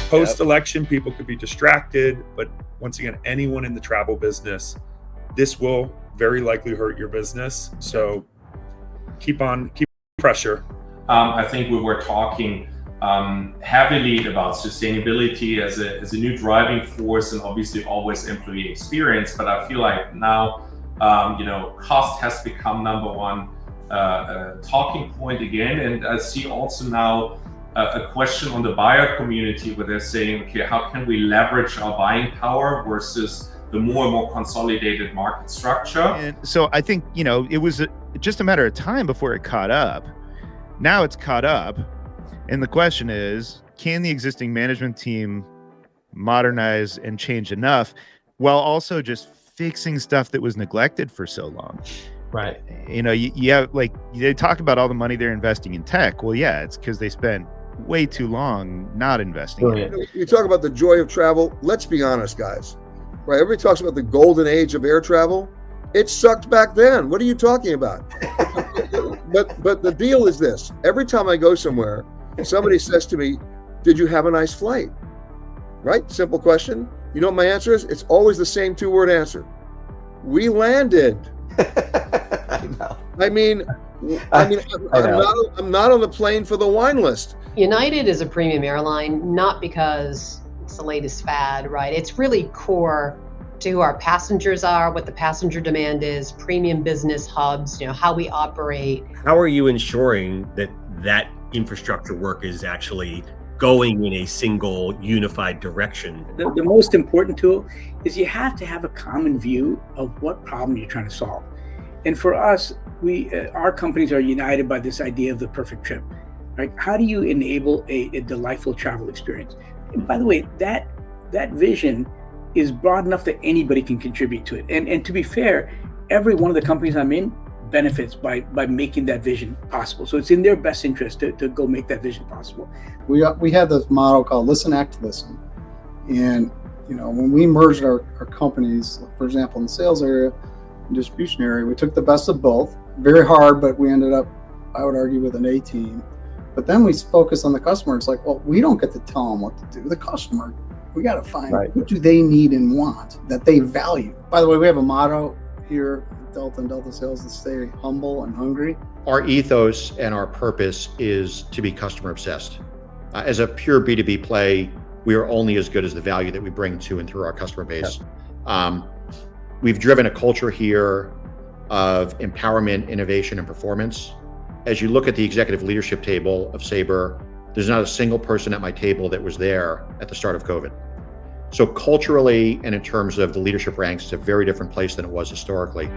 Post-election, people could be distracted, but once again, anyone in the travel business, this will very likely hurt your business. So keep pressure. I think we were talking heavily about sustainability as a new driving force, and obviously always employee experience. But I feel like now, cost has become number one talking point again. And I see also now a question on the buyer community where they're saying, okay, how can we leverage our buying power versus the more and more consolidated market structure? And so I think, it was just a matter of time before it caught up. Now it's caught up. And the question is, can the existing management team modernize and change enough while also just fixing stuff that was neglected for so long? Right. You have, like, they talk about all the money they're investing in tech. Well, yeah, it's because they spent way too long not investing in it. You talk about the joy of travel. Let's be honest, guys. Right? Everybody talks about the golden age of air travel. It sucked back then. What are you talking about? But the deal is this. Every time I go somewhere, somebody says to me, did you have a nice flight? Right? Simple question. You know what my answer is? It's always the same 2-word answer. We landed. I mean, I'm not on the plane for the wine list. United is a premium airline, not because it's the latest fad, right? It's really core to who our passengers are, what the passenger demand is, premium business hubs, how we operate. How are you ensuring that infrastructure work is actually going in a single unified direction? The most important tool is you have to have a common view of what problem you're trying to solve. And for us, our companies are united by this idea of the perfect trip. Right? How do you enable a delightful travel experience? And by the way, that vision is broad enough that anybody can contribute to it. And to be fair, every one of the companies I'm in benefits by making that vision possible. So it's in their best interest to go make that vision possible. We had this model called Listen, Act, Listen. And when we merged our companies, for example, in the sales area and distribution area, we took the best of both. Very hard, but we ended up, I would argue, with an A team. But then we focus on the customer. It's like, well, we don't get to tell them what to do. The customer, we got to find what do they need and want that they value. By the way, we have a motto here at Delta and Delta Sales to stay humble and hungry. Our ethos and our purpose is to be customer obsessed. As a pure B2B play, we are only as good as the value that we bring to and through our customer base. We've driven a culture here of empowerment, innovation, and performance. As you look at the executive leadership table of Sabre, there's not a single person at my table that was there at the start of COVID. So culturally and in terms of the leadership ranks, it's a very different place than it was historically.